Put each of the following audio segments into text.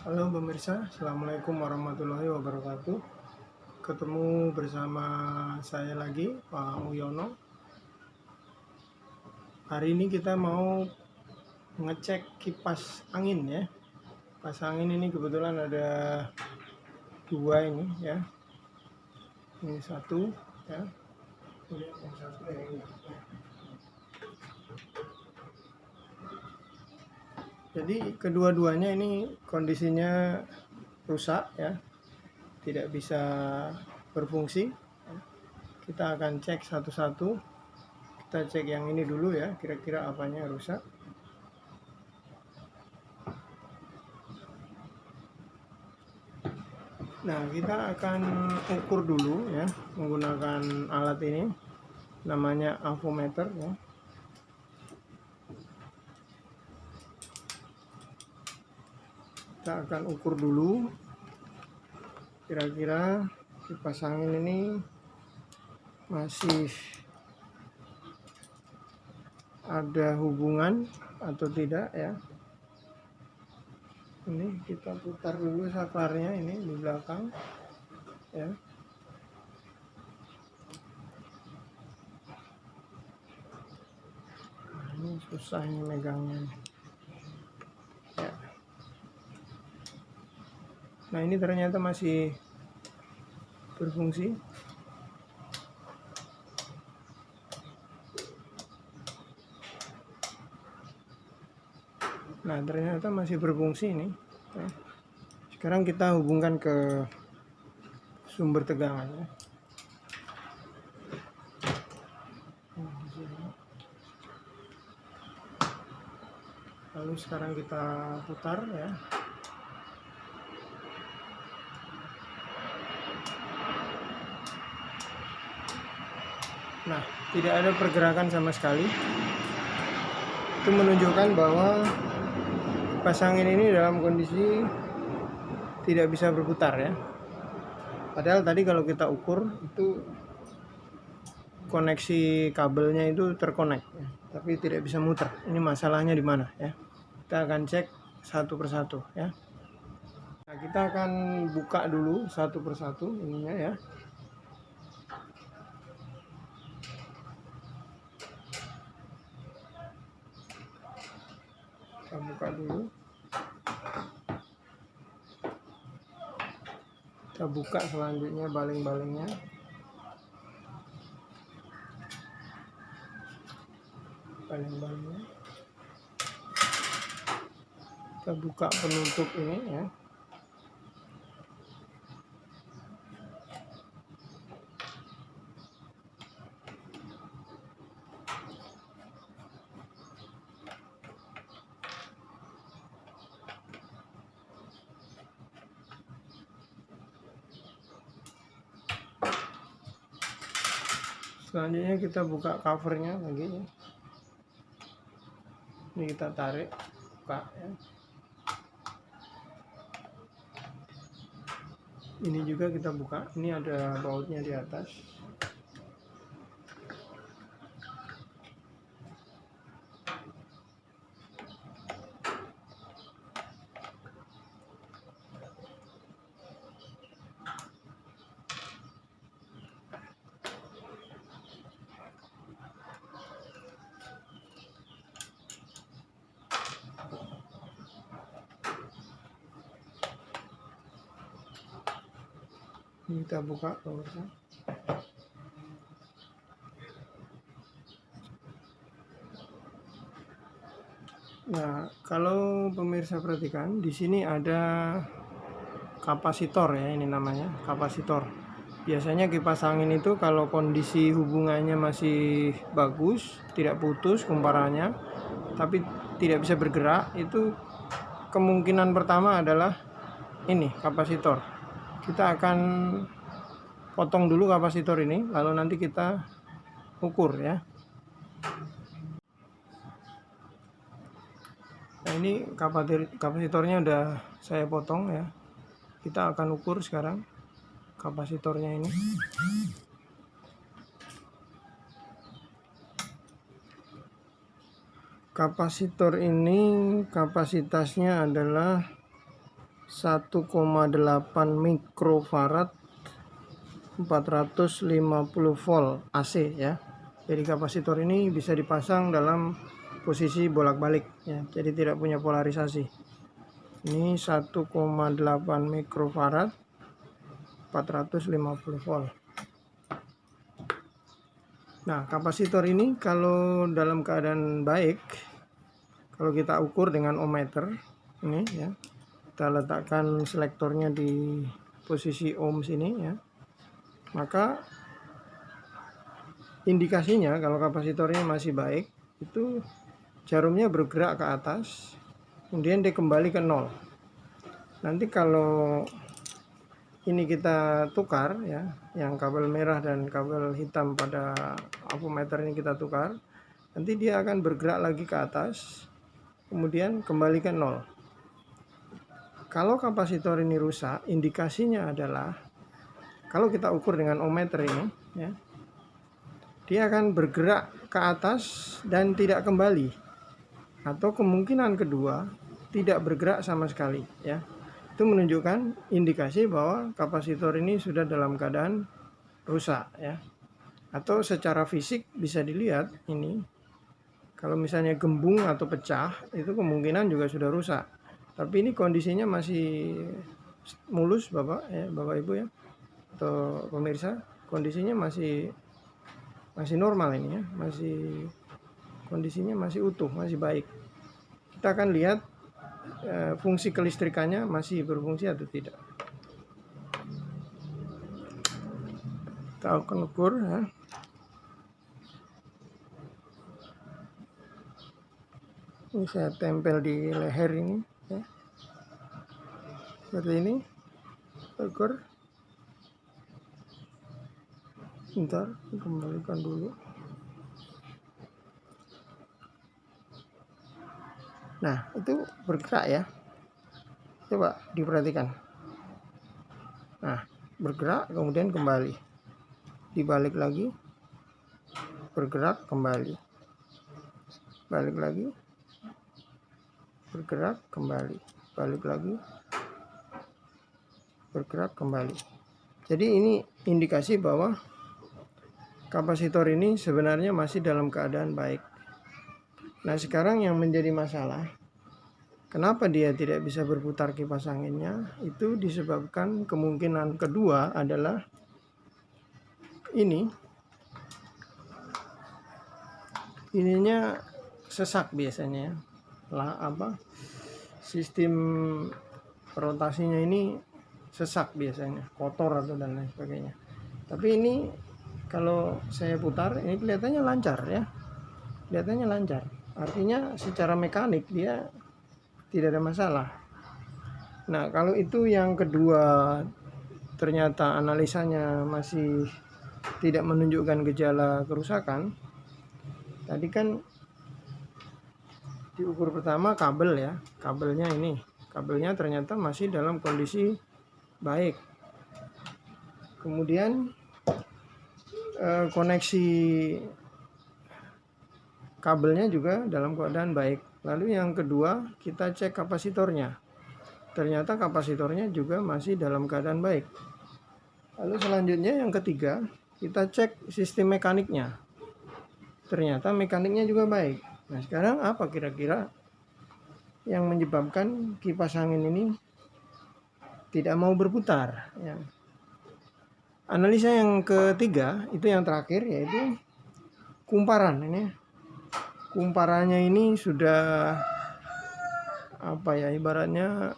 Halo pemirsa, Assalamualaikum warahmatullahi wabarakatuh. Ketemu bersama saya lagi, Pak Uyono. Hari ini kita mau ngecek kipas angin ya. Kipas angin ini kebetulan ada dua ini ya. Ini satu ya. Kemudian yang satu ini. Jadi kedua-duanya ini kondisinya rusak ya, tidak bisa berfungsi. Kita akan cek satu-satu. Kita cek yang ini dulu ya, kira-kira apanya rusak. Nah, kita akan ukur dulu ya menggunakan alat ini, namanya avometer ya. Kita akan ukur dulu kira-kira kipas angin ini masih ada hubungan atau tidak ya. Ini kita putar dulu saklarnya ini di belakang ya. Nah, ini susah ini megangnya ya. Nah, ini ternyata masih berfungsi. Nah, ternyata masih berfungsi ini. Sekarang kita hubungkan ke sumber tegangan ya. Lalu sekarang kita putar ya. Nah, tidak ada pergerakan sama sekali. Itu menunjukkan bahwa kipas angin ini dalam kondisi tidak bisa berputar ya. Padahal tadi kalau kita ukur itu koneksi kabelnya itu terkonek ya, tapi tidak bisa muter. Ini masalahnya di mana ya? Kita akan cek satu persatu ya. Nah, kita akan buka dulu satu persatu ininya ya. Kita buka dulu. Kita buka selanjutnya baling-balingnya. Baling-balingnya. Kita buka penutup ini ya. Selanjutnya kita buka covernya lagi ya. Ini kita tarik, buka ya. Ini juga kita buka. Ini ada bautnya di atas. Ini kita buka pemirsa. Nah, kalau pemirsa perhatikan di sini ada kapasitor ya, ini namanya kapasitor. Biasanya kipas angin itu kalau kondisi hubungannya masih bagus, tidak putus kumparannya, tapi tidak bisa bergerak, itu kemungkinan pertama adalah ini kapasitor. Kita akan potong dulu kapasitor ini, lalu nanti kita ukur ya. Nah, ini kapasitornya udah saya potong ya. Kita akan ukur sekarang kapasitornya ini. Kapasitor ini kapasitasnya adalah 1,8 mikrofarad 450 volt AC ya. Jadi kapasitor ini bisa dipasang dalam posisi bolak-balik ya, jadi tidak punya polarisasi. Ini 1,8 mikrofarad 450 volt. Nah, kapasitor ini kalau dalam keadaan baik, kalau kita ukur dengan ohmmeter ini ya, kita letakkan selektornya di posisi ohm sini ya, maka indikasinya kalau kapasitornya masih baik, itu jarumnya bergerak ke atas, kemudian dia kembali ke nol. Nanti kalau ini kita tukar ya, yang kabel merah dan kabel hitam pada ampermeter ini kita tukar, nanti dia akan bergerak lagi ke atas, kemudian kembali ke nol. Kalau kapasitor ini rusak, indikasinya adalah kalau kita ukur dengan ohmmeter ini ya, dia akan bergerak ke atas dan tidak kembali, atau kemungkinan kedua tidak bergerak sama sekali ya. Itu menunjukkan indikasi bahwa kapasitor ini sudah dalam keadaan rusak ya. Atau secara fisik bisa dilihat ini, kalau misalnya gembung atau pecah, itu kemungkinan juga sudah rusak. Tapi ini kondisinya masih mulus Bapak ya, Bapak Ibu ya, atau pemirsa, kondisinya masih normal ini ya, masih kondisinya masih utuh, masih baik. Kita akan lihat fungsi kelistrikannya masih berfungsi atau tidak. Kita akan ukur ya. Ini saya tempel di leher ini ya, seperti ini. Ukur. Bentar, kembalikan dulu. Nah, itu bergerak ya. Coba diperhatikan. Nah, bergerak kemudian kembali. Dibalik lagi. Bergerak kembali. Balik lagi. Bergerak kembali. Balik lagi. Bergerak kembali. Jadi ini indikasi bahwa kapasitor ini sebenarnya masih dalam keadaan baik. Nah, sekarang yang menjadi masalah, kenapa dia tidak bisa berputar kipas anginnya? Itu disebabkan kemungkinan kedua adalah ininya sesak biasanya lah, sistem rotasinya ini sesak biasanya, kotor atau dan lain sebagainya. Tapi ini kalau saya putar ini kelihatannya lancar ya, kelihatannya lancar. Artinya secara mekanik dia tidak ada masalah. Nah, kalau itu yang kedua ternyata analisanya masih tidak menunjukkan gejala kerusakan. Tadi kan diukur pertama kabel ya, kabelnya ini, kabelnya ternyata masih dalam kondisi baik. Kemudian koneksi kabelnya juga dalam keadaan baik. Lalu yang kedua kita cek kapasitornya, ternyata kapasitornya juga masih dalam keadaan baik. Lalu selanjutnya yang ketiga kita cek sistem mekaniknya, ternyata mekaniknya juga baik. Nah, sekarang apa kira-kira yang menyebabkan kipas angin ini tidak mau berputar ya? Analisa yang ketiga itu yang terakhir, yaitu kumparan. Ini kumparannya ini sudah ibaratnya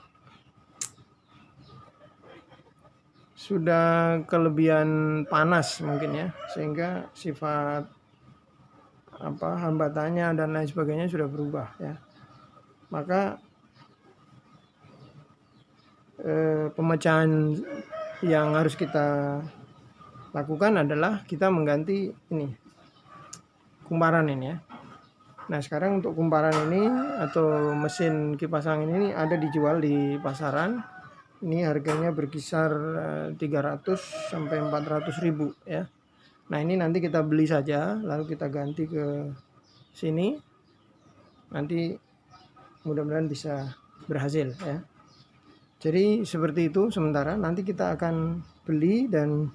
sudah kelebihan panas mungkin ya, sehingga sifat hambatannya dan lain sebagainya sudah berubah ya. Maka pemecahan yang harus kita lakukan adalah kita mengganti ini kumparan ini ya. Nah, sekarang untuk kumparan ini atau mesin kipas angin ini ada dijual di pasaran. Ini harganya berkisar 300 sampai 400 ribu ya. Nah, ini nanti kita beli saja lalu kita ganti ke sini. Nanti mudah-mudahan bisa berhasil ya. Jadi seperti itu sementara, nanti kita akan beli dan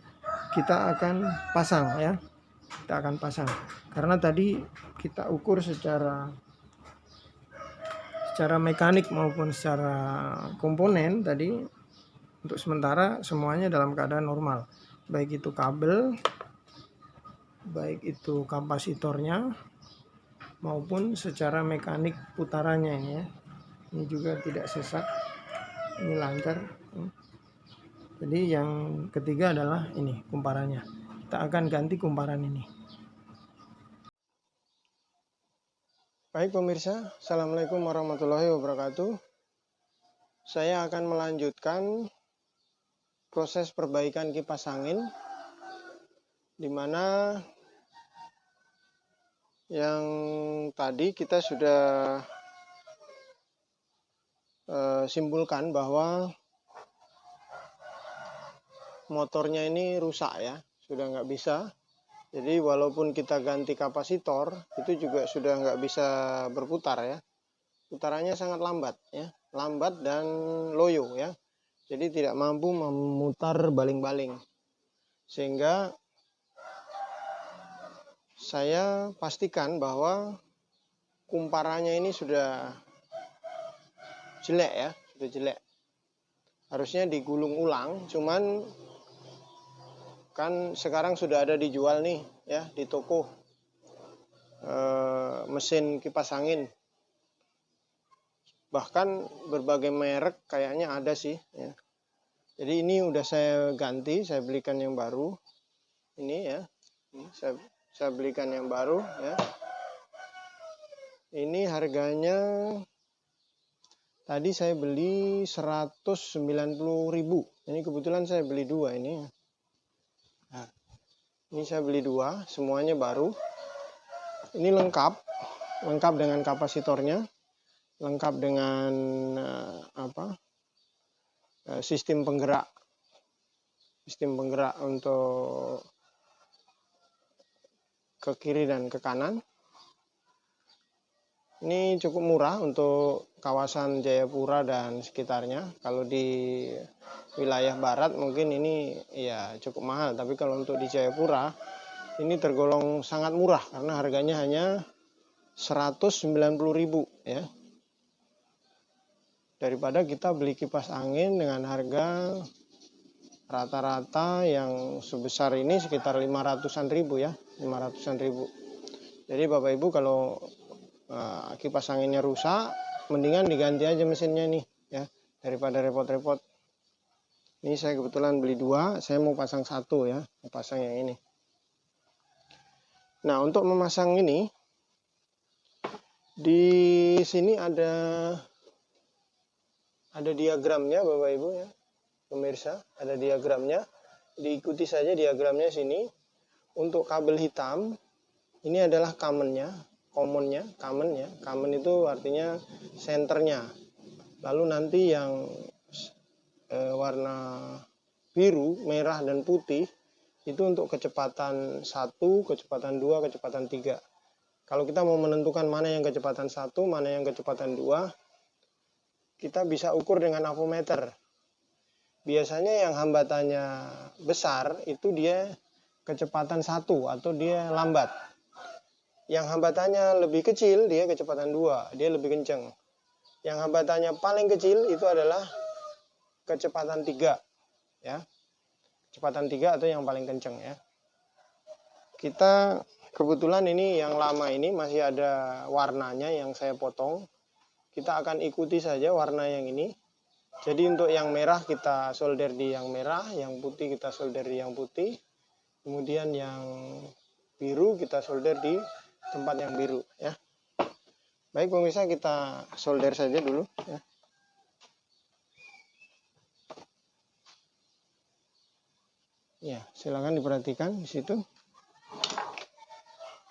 kita akan pasang ya. Kita akan pasang. Karena tadi kita ukur secara mekanik maupun secara komponen tadi, untuk sementara semuanya dalam keadaan normal. Baik itu kabel, baik itu kapasitornya, maupun secara mekanik putarannya ini ya. Ini juga tidak sesak, ini lancar. Jadi yang ketiga adalah ini kumparannya. Kita akan ganti kumparan ini. Baik pemirsa, Assalamualaikum warahmatullahi wabarakatuh. Saya akan melanjutkan proses perbaikan kipas angin, di mana yang tadi kita sudah simpulkan bahwa motornya ini rusak ya, sudah nggak bisa. Jadi walaupun kita ganti kapasitor, itu juga sudah nggak bisa berputar ya. Putarannya sangat lambat ya, lambat dan loyo ya. Jadi tidak mampu memutar baling-baling. Sehingga saya pastikan bahwa kumparannya ini sudah jelek ya, sudah jelek. Harusnya digulung ulang, cuman kan sekarang sudah ada dijual nih ya di toko mesin kipas angin. Bahkan berbagai merek kayaknya ada sih ya. Jadi ini udah saya ganti, saya belikan yang baru. Ini ya. Ini saya belikan yang baru ya. Ini harganya tadi saya beli 190.000. Ini kebetulan saya beli dua ini. Nah, ini saya beli dua, semuanya baru. Ini lengkap dengan kapasitornya, lengkap dengan sistem penggerak untuk ke kiri dan ke kanan. Ini cukup murah untuk kawasan Jayapura dan sekitarnya. Kalau di wilayah barat mungkin ini ya cukup mahal, tapi kalau untuk di Jayapura ini tergolong sangat murah karena harganya hanya 190.000 ya. Daripada kita beli kipas angin dengan harga rata-rata yang sebesar ini sekitar 500-an ribu ya, 500-an ribu. Jadi Bapak Ibu kalau kipas anginnya rusak, mendingan diganti aja mesinnya nih ya, daripada repot-repot. Ini saya kebetulan beli dua, saya mau pasang satu ya, mau pasang yang ini. Nah, untuk memasang ini di sini ada diagramnya Bapak Ibu ya, pemirsa, ada diagramnya. Diikuti saja diagramnya sini. Untuk kabel hitam ini adalah kamennya. Common itu artinya senternya. Lalu nanti yang warna biru, merah dan putih itu untuk kecepatan 1, kecepatan 2, kecepatan 3. Kalau kita mau menentukan mana yang kecepatan 1, mana yang kecepatan 2, kita bisa ukur dengan avometer. Biasanya yang hambatannya besar itu dia kecepatan 1 atau dia lambat. Yang hambatannya lebih kecil, dia kecepatan 2, dia lebih kencang. Yang hambatannya paling kecil itu adalah kecepatan 3, ya. Kecepatan 3 atau yang paling kencang ya. Kita kebetulan ini yang lama ini masih ada warnanya yang saya potong. Kita akan ikuti saja warna yang ini. Jadi untuk yang merah kita solder di yang merah, yang putih kita solder di yang putih. Kemudian yang biru kita solder di tempat yang biru ya. Baik pemirsa, kita solder saja dulu ya. Ya, silakan diperhatikan di situ.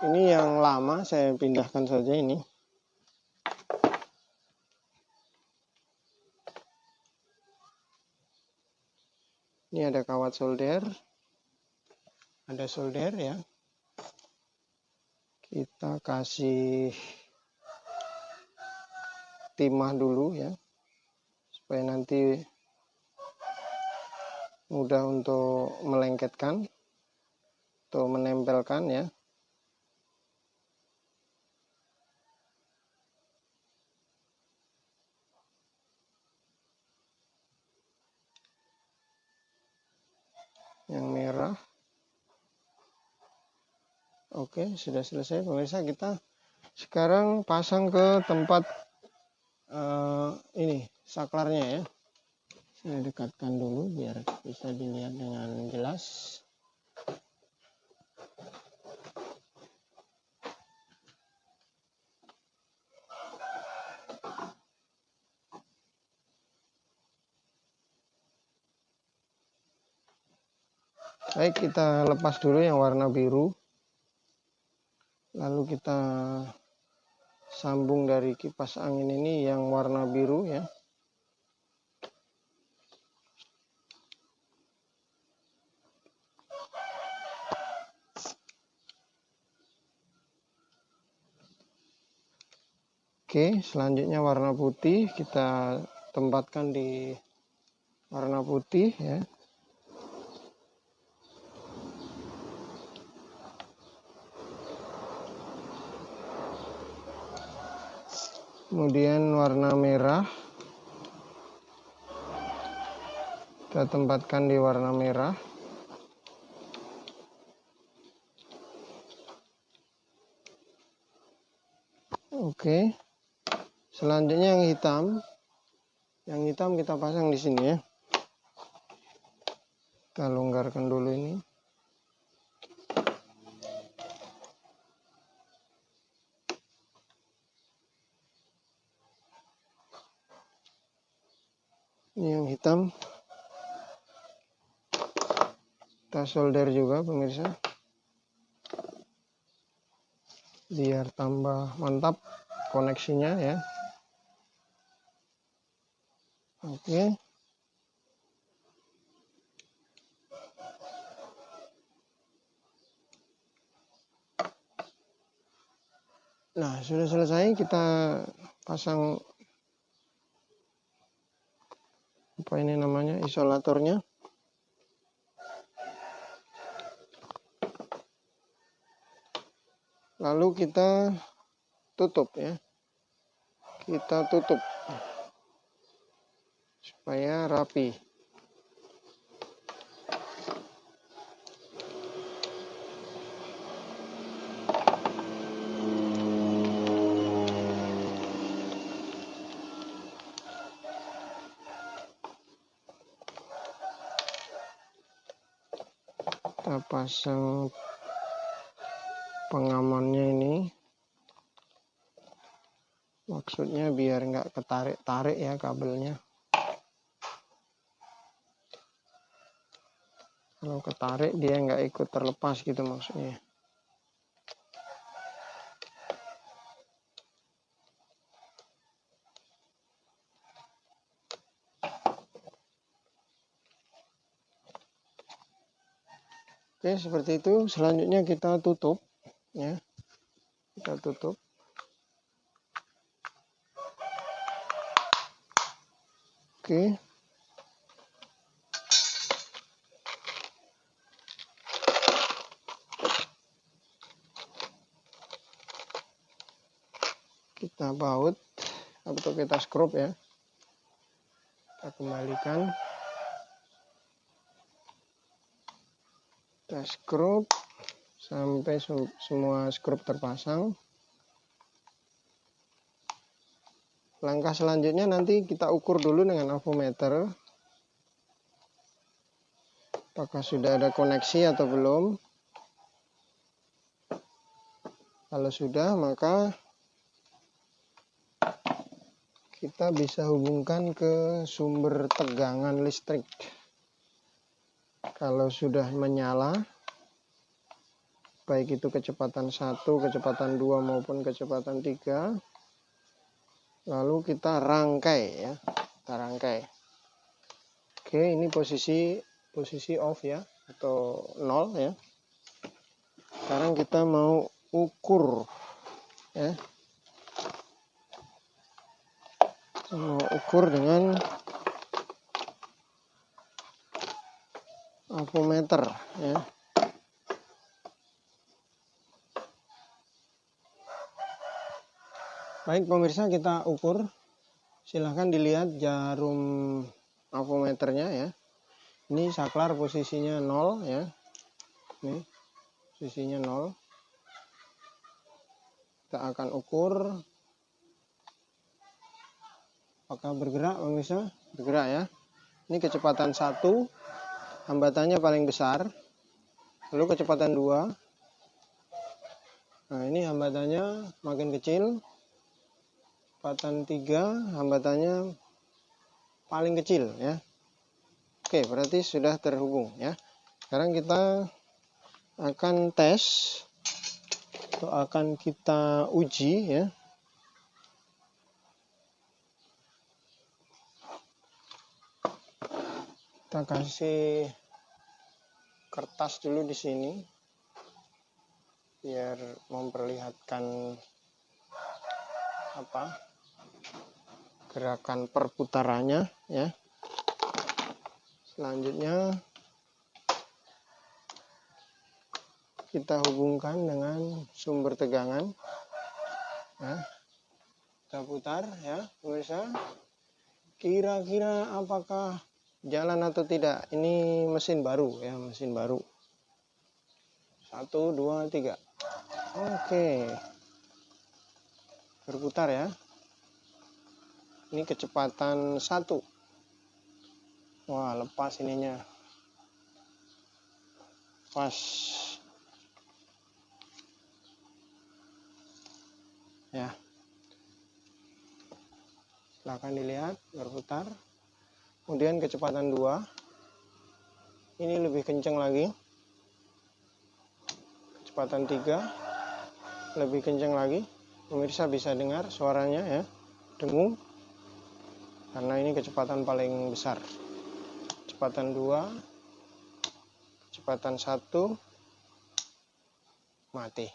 Ini yang lama, saya pindahkan saja ini. Ini ada kawat solder. Ada solder ya. Kita kasih timah dulu ya, supaya nanti mudah untuk melengketkan atau menempelkan ya. Yang merah. Oke, sudah selesai pemirsa. Kita sekarang pasang ke tempat ini saklarnya ya. Saya dekatkan dulu biar bisa dilihat dengan jelas. Baik, kita lepas dulu yang warna biru. Lalu kita sambung dari kipas angin ini yang warna biru ya. Oke, selanjutnya warna putih kita tempatkan di warna putih ya. Kemudian warna merah kita tempatkan di warna merah. Oke. Selanjutnya yang hitam. Yang hitam kita pasang di sini ya. Kita longgarkan dulu ini. Ini yang hitam. Kita solder juga pemirsa. Biar tambah mantap koneksinya ya. Oke. Nah, sudah selesai, kita pasang apa ini namanya, isolatornya. Lalu kita tutup ya. Kita tutup supaya rapi. Kita pasang pengamannya ini. Maksudnya biar nggak ketarik-tarik ya kabelnya. Kalau ketarik dia nggak ikut terlepas gitu maksudnya. Oke, seperti itu. Selanjutnya kita tutup ya. Kita tutup. Oke. Kita baut atau kita skrup ya. Kita kembalikan. Kita skrup sampai semua skrup terpasang. Langkah selanjutnya nanti kita ukur dulu dengan avometer. Apakah sudah ada koneksi atau belum. Kalau sudah, maka kita bisa hubungkan ke sumber tegangan listrik. Kalau sudah menyala, baik itu kecepatan 1, kecepatan 2 maupun kecepatan 3, lalu kita rangkai ya. Kita rangkai. Oke, ini posisi off ya, atau 0 ya. Sekarang kita mau ukur ya. Kita mau ukur dengan avometer ya. Baik pemirsa, kita ukur. Silahkan dilihat jarum avometernya ya. Ini saklar posisinya 0 ya. Ini posisinya 0. Kita akan ukur apakah bergerak pemirsa. Bergerak ya. Ini kecepatan 1, hambatannya paling besar. Lalu kecepatan 2. Nah, ini hambatannya makin kecil. Kecepatan 3, hambatannya paling kecil ya. Oke, berarti sudah terhubung ya. Sekarang kita akan tes atau akan kita uji ya. Kita kasih kertas dulu di sini biar memperlihatkan gerakan perputarannya ya. Selanjutnya kita hubungkan dengan sumber tegangan ya. Kita putar ya pemirsa. Kira-kira apakah jalan atau tidak? Ini mesin baru ya, mesin baru. 1, 2, 3. Oke. Berputar ya. Ini kecepatan 1. Wah, lepas ininya. Pas. Ya. Silahkan dilihat berputar. Kemudian kecepatan 2. Ini lebih kencang lagi. Kecepatan 3. Lebih kencang lagi. Pemirsa bisa dengar suaranya ya. Dengung. Karena ini kecepatan paling besar. Kecepatan 2. Kecepatan 1. Mati.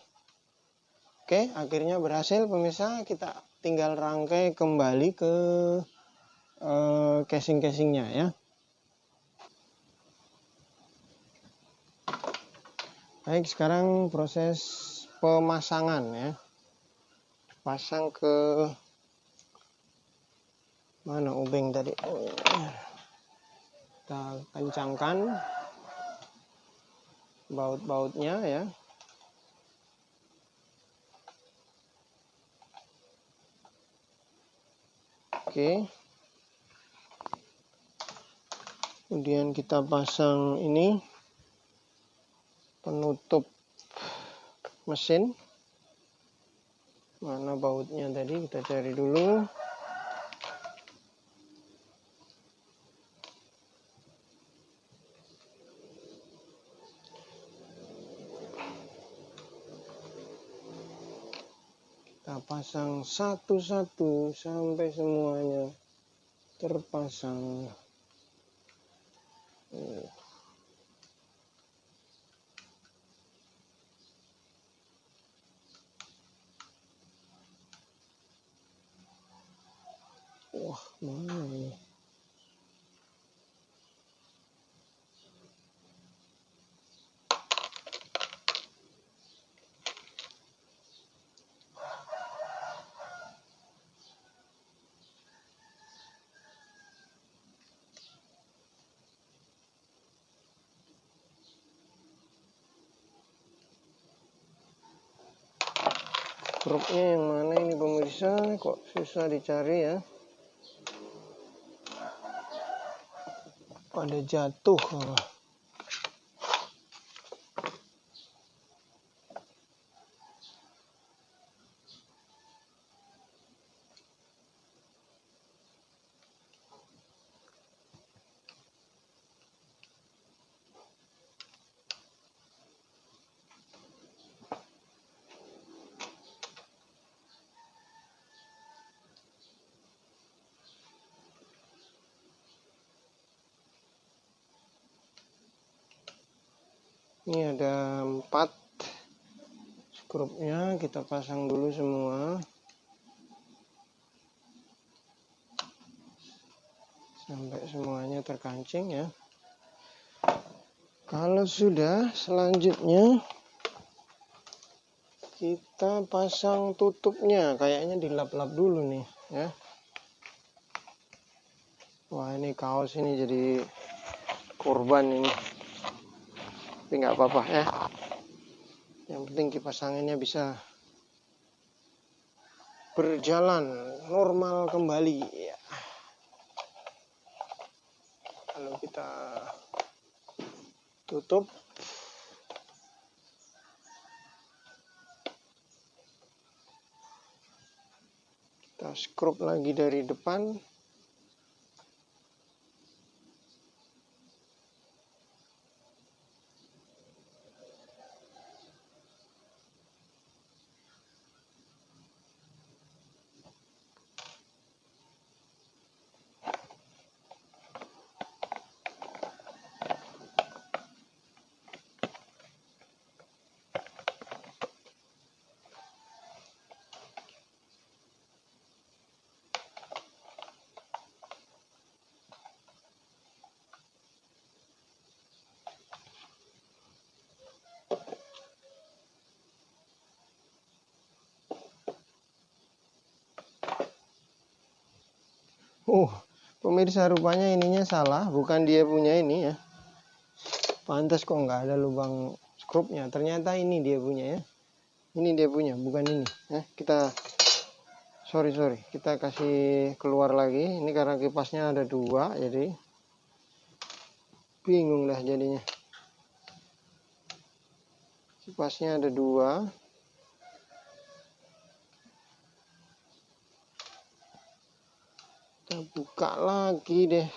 Oke, akhirnya berhasil pemirsa. Kita tinggal rangkai kembali ke casing-casingnya ya. Baik, sekarang proses pemasangan ya. Pasang ke mana ubeng tadi? Kita kencangkan baut-bautnya ya. Oke. Kemudian kita pasang ini penutup mesin. Mana bautnya tadi? Kita cari dulu. Kita pasang satu-satu sampai semuanya terpasang. Wah, mana ini? Grupnya yang mana ini pemirsa? Kok susah dicari ya? Pada jatuh. Ini ada 4 skrupnya, kita pasang dulu semua sampai semuanya terkancing ya. Kalau sudah, selanjutnya kita pasang tutupnya. Kayaknya dilap-lap dulu nih ya. Wah, ini kaos ini jadi korban ini. Tapi nggak apa-apa ya. Yang penting kipas anginnya bisa berjalan normal kembali ya. Kalau kita tutup, kita skrup lagi dari depan. Pemirsa, rupanya ininya salah, bukan dia punya ini ya. Pantas kok nggak ada lubang skrupnya. Ternyata ini dia punya ya. Ini dia punya, bukan ini. Kita sorry, kita kasih keluar lagi. Ini karena kipasnya ada 2, jadi bingung dah jadinya. Kipasnya ada 2. Kita buka lagi deh.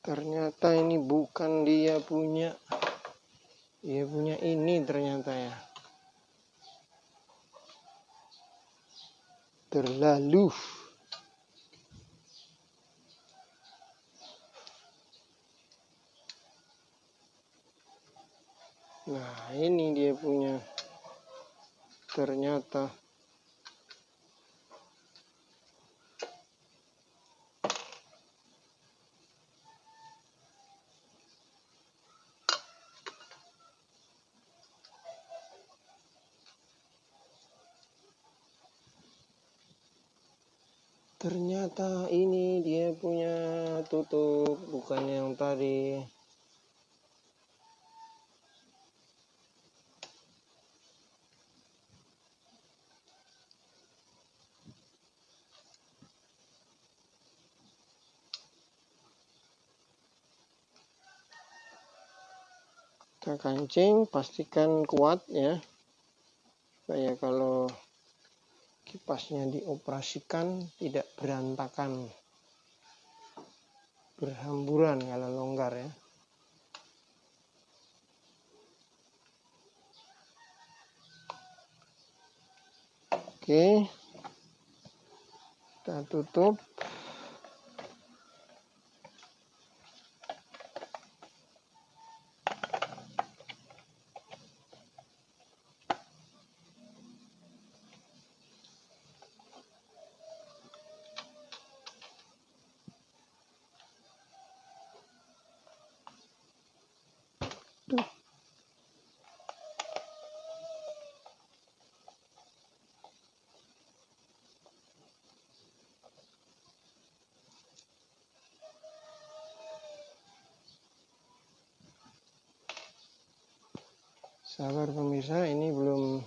Ternyata ini bukan dia punya. Dia punya ini ternyata ya. Terlalu. Nah, ini dia punya. Ternyata. Ternyata ini dia punya tutup, bukan yang tadi. Kita kancing, pastikan kuat ya, supaya kalau kipasnya dioperasikan tidak berantakan, berhamburan kalau longgar ya. Oke, kita tutup. Sabar pemirsa, ini belum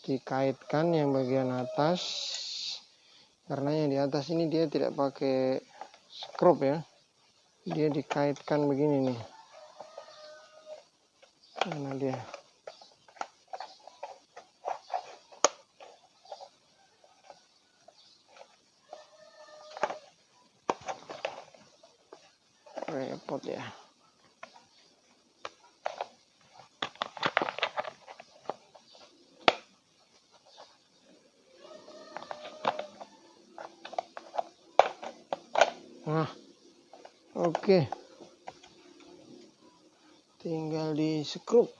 dikaitkan yang bagian atas, karena yang di atas ini dia tidak pakai skrup ya, dia dikaitkan begini nih. Mana dia? Repot ya. Nah, oke. Tinggal di skrup.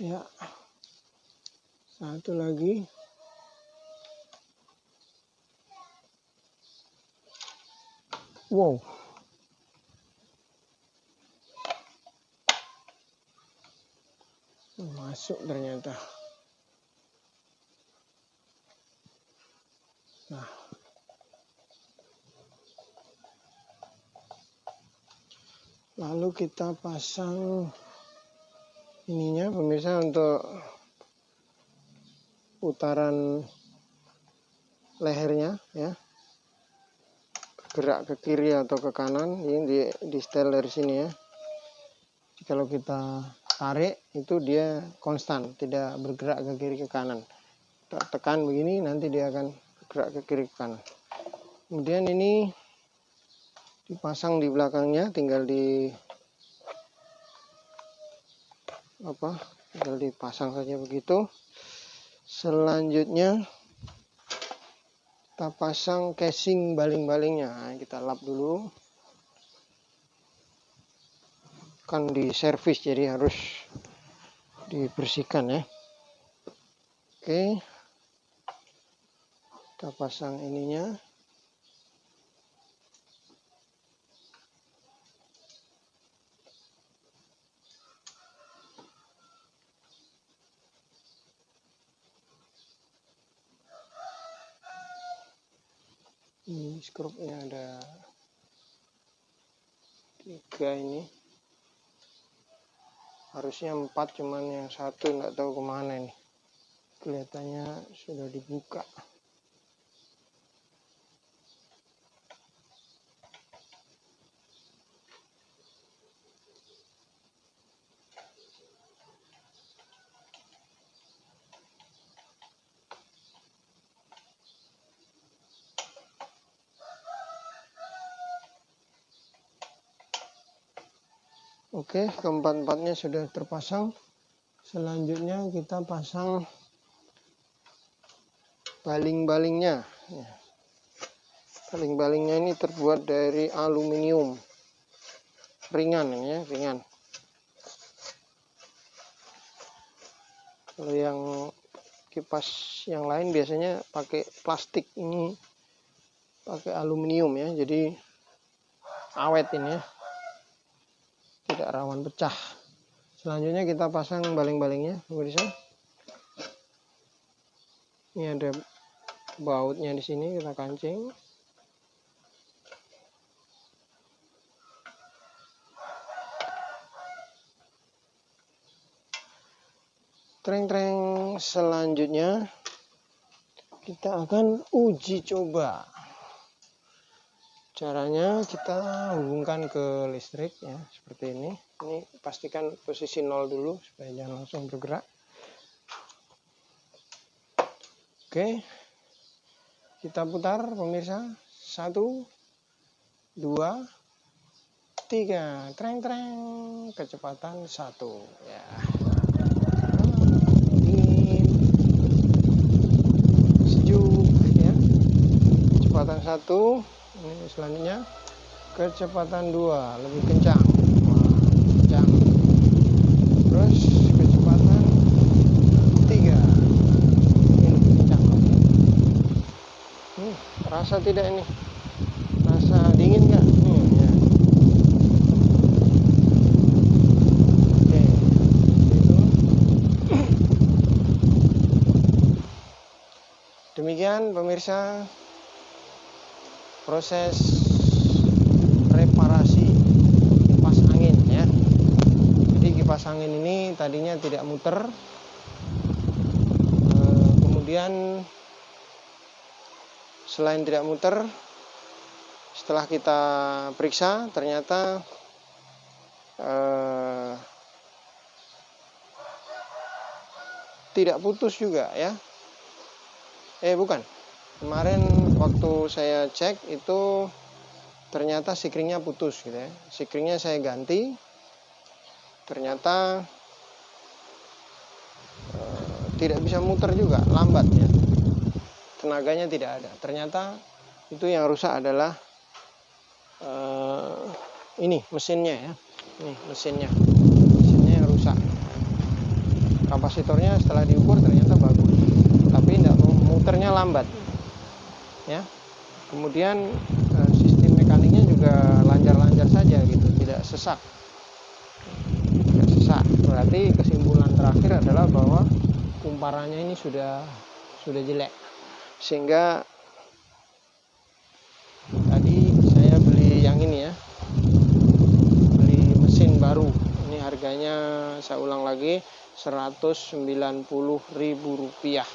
Ya, satu lagi. Wow, masuk ternyata. Nah, lalu kita pasang ininya pemirsa untuk putaran lehernya ya, gerak ke kiri atau ke kanan. Ini di setel dari sini ya. Kalau kita tarik itu dia konstan, tidak bergerak ke kiri ke kanan. Kita tekan begini, nanti dia akan bergerak ke kiri ke kanan. Kemudian ini dipasang di belakangnya, tinggal dipasang saja begitu. Selanjutnya kita pasang casing baling-balingnya. Nah, kita lap dulu. Kan di servis jadi harus dibersihkan ya. Oke. Kita pasang ininya. Ini skrupnya ada 3 ini. Harusnya 4, cuman yang satu nggak tahu kemana ini. Kelihatannya sudah dibuka. Oke, keempat-empatnya sudah terpasang. Selanjutnya kita pasang baling-balingnya. Baling-balingnya ini terbuat dari aluminium ringan ya, ringan. Kalau yang kipas yang lain biasanya pakai plastik, ini pakai aluminium ya, jadi awet ini ya, tidak rawan pecah. Selanjutnya kita pasang baling-balingnya, pemirsa. Ini ada bautnya di sini, kita kancing. Treng-treng. Selanjutnya kita akan uji coba. Caranya kita hubungkan ke listrik ya, seperti ini. Ini pastikan posisi 0 dulu supaya jangan langsung bergerak. Oke. Kita putar pemirsa. 1, 2, 3. Treng-treng. Kecepatan 1 ya. Dingin. Sejuk ya. Kecepatan 1. Ini selanjutnya kecepatan 2, lebih kencang. Kencang. Terus kecepatan 3. Ini lebih kencang. Rasa tidak ini? Rasa dingin nggak? Ya. Oke. Itu. Demikian pemirsa proses reparasi kipas angin ya. Jadi kipas angin ini tadinya tidak muter, kemudian selain tidak muter, setelah kita periksa ternyata tidak putus juga ya. Bukan. Kemarin waktu saya cek itu ternyata sikringnya putus gitu ya. Sikringnya saya ganti, ternyata tidak bisa muter juga, lambat ya. Tenaganya tidak ada. Ternyata itu yang rusak adalah ini mesinnya ya. Ini mesinnya yang rusak. kapasitornya setelah diukur ternyata bagus, tapi tidak muternya lambat ya. Kemudian sistem mekaniknya juga lancar-lancar saja gitu, tidak sesak. Berarti kesimpulan terakhir adalah bahwa kumparannya ini sudah jelek, sehingga tadi saya beli yang ini ya, beli mesin baru. Ini harganya, saya ulang lagi, Rp190.000.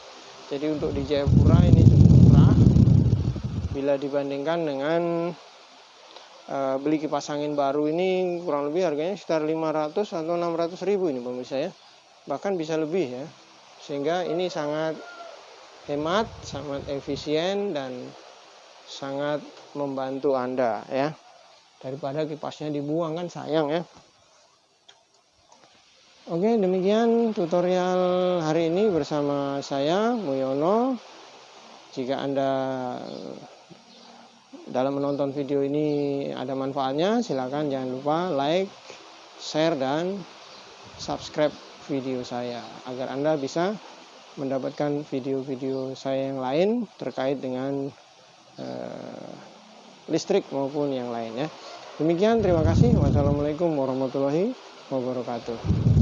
Jadi untuk di Jayapura ini cukup murah bila dibandingkan dengan beli kipas angin baru. Ini kurang lebih harganya sekitar 500 atau 600 ribu ini pemirsa ya, bahkan bisa lebih ya. Sehingga ini sangat hemat, sangat efisien, dan sangat membantu Anda ya, daripada kipasnya dibuang kan sayang ya. Oke, demikian tutorial hari ini bersama saya Muyono. Jika Anda dalam menonton video ini ada manfaatnya, silakan jangan lupa like, share, dan subscribe video saya agar Anda bisa mendapatkan video-video saya yang lain terkait dengan listrik maupun yang lain ya. Demikian, terima kasih. Wassalamualaikum warahmatullahi wabarakatuh.